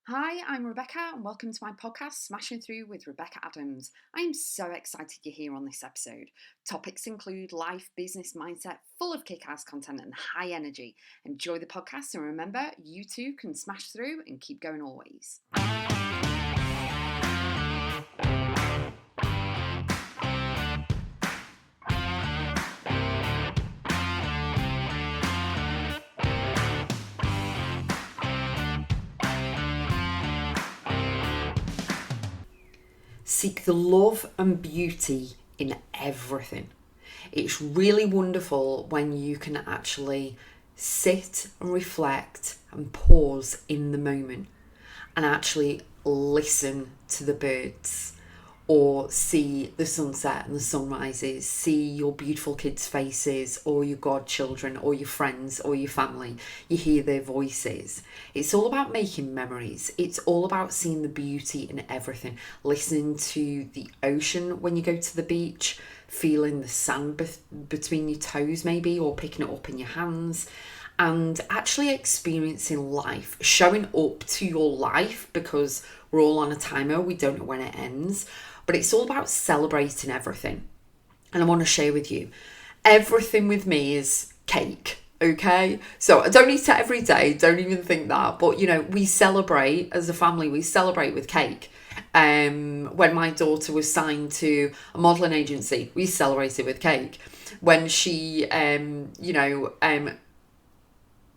Hi, I'm Rebecca, and welcome to my podcast, Smashing Through with Rebecca.x. I am so excited you're here on this episode. Topics include life, business, mindset, full of kick-ass content and high energy. Enjoy the podcast, and remember, you too can smash through and keep going always. Seek the love and beauty in everything. It's really wonderful when you can actually sit and reflect and pause in the moment and actually listen to the birds or see the sunset and the sunrises, see your beautiful kids' faces or your godchildren or your friends or your family. You hear their voices. It's all about making memories. It's all about seeing the beauty in everything. Listening to the ocean when you go to the beach, feeling the sand between your toes maybe, or picking it up in your hands. And actually experiencing life, showing up to your life, because we're all on a timer, we don't know when it ends, but it's all about celebrating everything. And I want to share with you, everything with me is cake, okay? So I don't eat it every day, don't even think that, but we celebrate as a family, we celebrate with cake. When my daughter was signed to a modelling agency, we celebrated with cake. When she,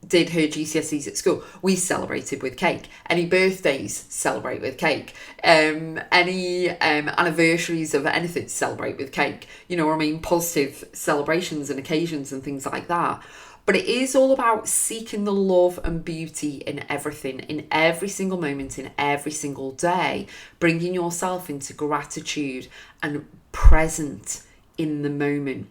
did her GCSEs at school, we celebrated with cake. Any birthdays, celebrate with cake. Any anniversaries of anything, celebrate with cake. You know what I mean? Positive celebrations and occasions and things like that. But it is all about seeking the love and beauty in everything, in every single moment, in every single day, bringing yourself into gratitude and present in the moment.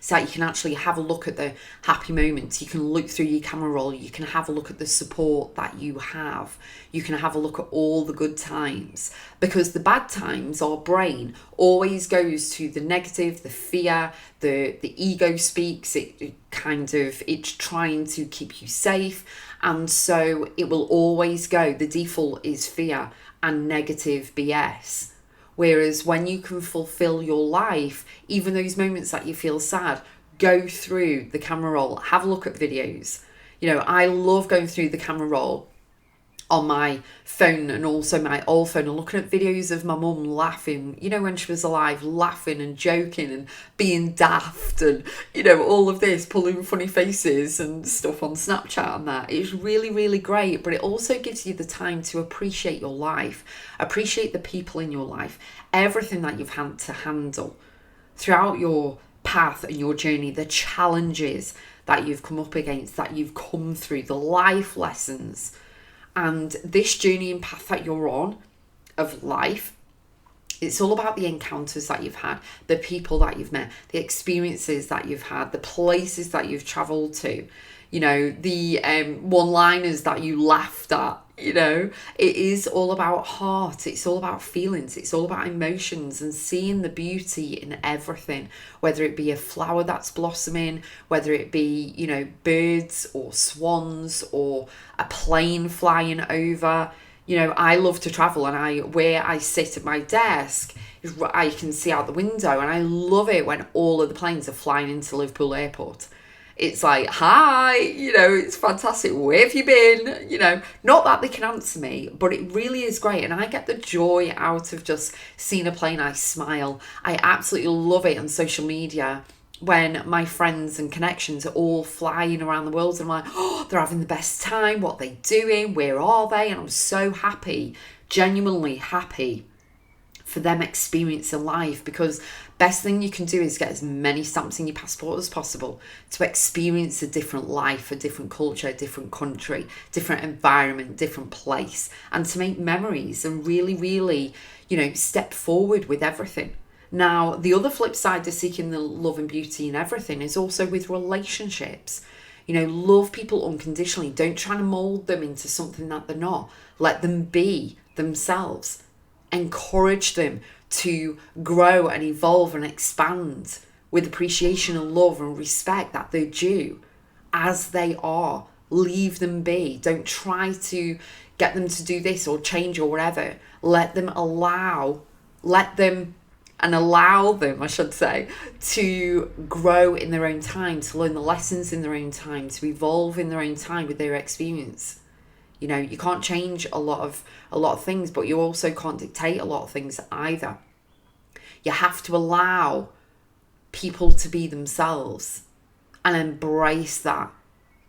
So that you can actually have a look at the happy moments. You can look through your camera roll. You can have a look at the support that you have. You can have a look at all the good times. Because the bad times, our brain always goes to the negative, the fear, the ego speaks. It's trying to keep you safe. And so it will always go. The default is fear and negative BS. Whereas when you can fulfill your life, even those moments that you feel sad, go through the camera roll, have a look at videos. I love going through the camera roll on my phone and also my old phone and looking at videos of my mum laughing, when she was alive, laughing and joking and being daft and, all of this, pulling funny faces and stuff on Snapchat and that. It's really, really great, but it also gives you the time to appreciate your life, appreciate the people in your life, everything that you've had to handle throughout your path and your journey, the challenges that you've come up against, that you've come through, the life lessons. And this journey and path that you're on of life, it's all about the encounters that you've had, the people that you've met, the experiences that you've had, the places that you've travelled to, the one-liners that you laughed at. It is all about heart. It's all about feelings. It's all about emotions and seeing the beauty in everything, whether it be a flower that's blossoming, whether it be, birds or swans or a plane flying over. I love to travel, and where I sit at my desk, I can see out the window, and I love it when all of the planes are flying into Liverpool Airport. It's like, hi, it's fantastic. Where have you been? Not that they can answer me, but it really is great. And I get the joy out of just seeing a plane. I smile. I absolutely love it on social media when my friends and connections are all flying around the world. And I'm like, oh, they're having the best time. What are they doing? Where are they? And I'm so happy, genuinely happy for them experiencing life, because best thing you can do is get as many stamps in your passport as possible to experience a different life, a different culture, a different country, different environment, different place, and to make memories and really, really, step forward with everything. Now, the other flip side to seeking the love and beauty in everything is also with relationships. Love people unconditionally. Don't try to mold them into something that they're not. Let them be themselves. Encourage them to grow and evolve and expand with appreciation and love and respect that they're due as they are. Leave them be. Don't try to get them to do this or change or whatever. Let them, I should say, to grow in their own time, to learn the lessons in their own time, to evolve in their own time with their experience. You know, you can't change a lot of things, but you also can't dictate a lot of things either. You have to allow people to be themselves and embrace that,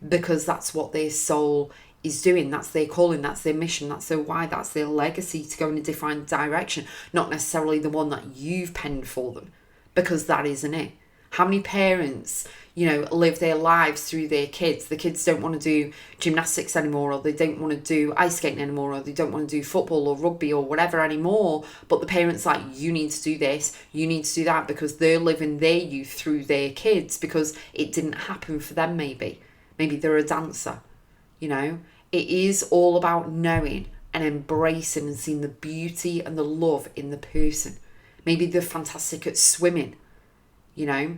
because that's what their soul is doing. That's their calling, that's their mission, that's their why, that's their legacy, to go in a different direction, not necessarily the one that you've penned for them, because that isn't it. How many parents, you know, live their lives through their kids? The kids don't want to do gymnastics anymore, or they don't want to do ice skating anymore, or they don't want to do football or rugby or whatever anymore. But the parents like, you need to do this, you need to do that, because they're living their youth through their kids, because it didn't happen for them maybe. Maybe they're a dancer, you know. It is all about knowing and embracing and seeing the beauty and the love in the person. Maybe they're fantastic at swimming, you know.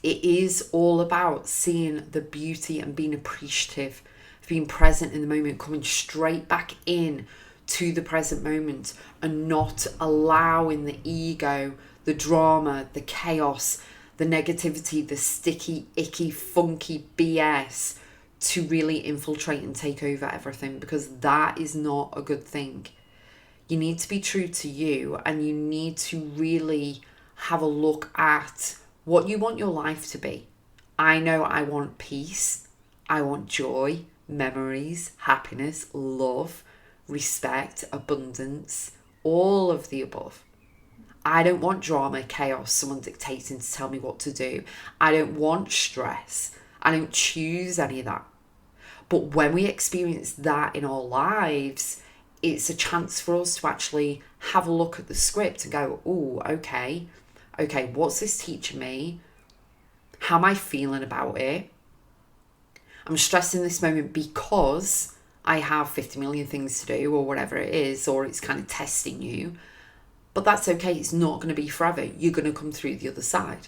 It is all about seeing the beauty and being appreciative, being present in the moment, coming straight back in to the present moment, and not allowing the ego, the drama, the chaos, the negativity, the sticky, icky, funky BS to really infiltrate and take over everything, because that is not a good thing. You need to be true to you, and you need to really have a look at what you want your life to be. I know I want peace, I want joy, memories, happiness, love, respect, abundance, all of the above. I don't want drama, chaos, someone dictating to tell me what to do. I don't want stress. I don't choose any of that. But when we experience that in our lives, it's a chance for us to actually have a look at the script and go, oh, okay, what's this teaching me? How am I feeling about it? I'm stressing this moment because I have 50 million things to do, or whatever it is, or it's kind of testing you. But that's okay, it's not going to be forever. You're going to come through the other side.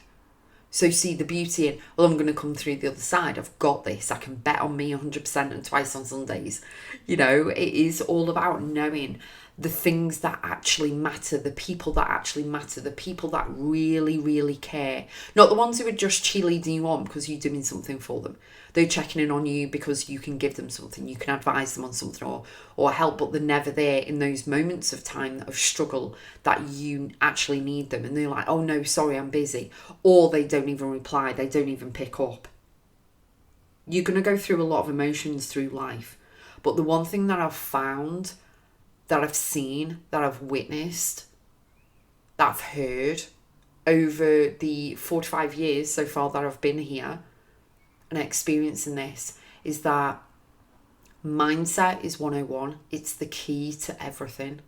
So see the beauty in, well, I'm going to come through the other side. I've got this. I can bet on me 100% and twice on Sundays. You know, it is all about knowing the things that actually matter, the people that actually matter, the people that really, really care. Not the ones who are just cheerleading you on because you're doing something for them. They're checking in on you because you can give them something, you can advise them on something or help, but they're never there in those moments of time of struggle that you actually need them. And they're like, oh no, sorry, I'm busy. Or they don't even reply, they don't even pick up. You're going to go through a lot of emotions through life. But the one thing that I've found, that I've seen, that I've witnessed, that I've heard over the 45 years so far that I've been here and experiencing this, is that mindset is 101. It's the key to everything.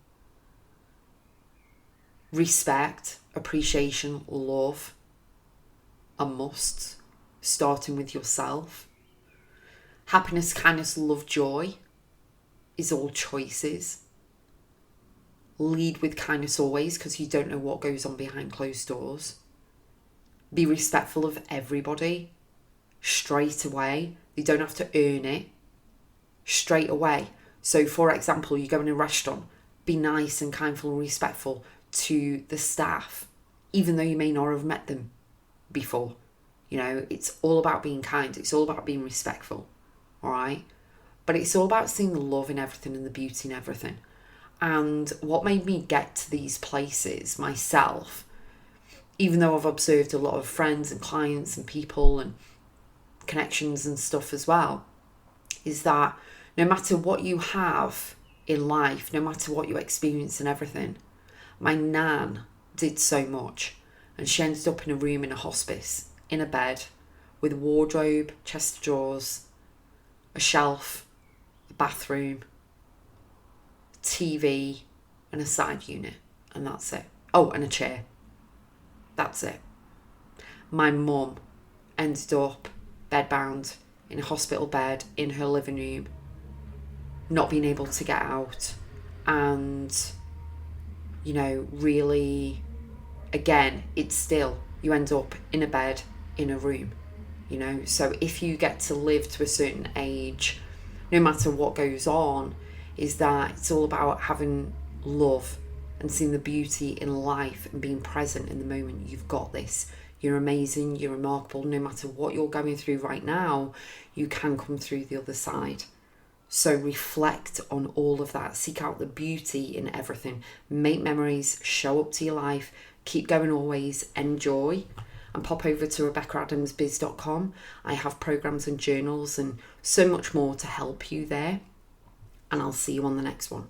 Respect, appreciation, love are musts, starting with yourself. Happiness, kindness, love, joy is all choices. Lead with kindness always, because you don't know what goes on behind closed doors. Be respectful of everybody straight away. You don't have to earn it. Straight away. So for example, you go in a restaurant, be nice and kindful and respectful to the staff, even though you may not have met them before. You know, it's all about being kind. It's all about being respectful. All right? But it's all about seeing the love in everything and the beauty in everything. And what made me get to these places myself, even though I've observed a lot of friends and clients and people and connections and stuff as well, is that no matter what you have in life, no matter what you experience and everything, my nan did so much, and she ended up in a room in a hospice, in a bed, with a wardrobe, chest of drawers, a shelf, a bathroom, TV, and a side unit, and that's it. Oh, and a chair. That's it. My mum ended up bedbound in a hospital bed in her living room, not being able to get out, and, you know, really, again, it's still, you end up in a bed in a room, you know. So if you get to live to a certain age, no matter what goes on, is that it's all about having love and seeing the beauty in life and being present in the moment. You've got this. You're amazing. You're remarkable. No matter what you're going through right now, you can come through the other side. So reflect on all of that. Seek out the beauty in everything. Make memories. Show up to your life. Keep going always. Enjoy. And pop over to Rebecca.x. I have programs and journals and so much more to help you there. And I'll see you on the next one.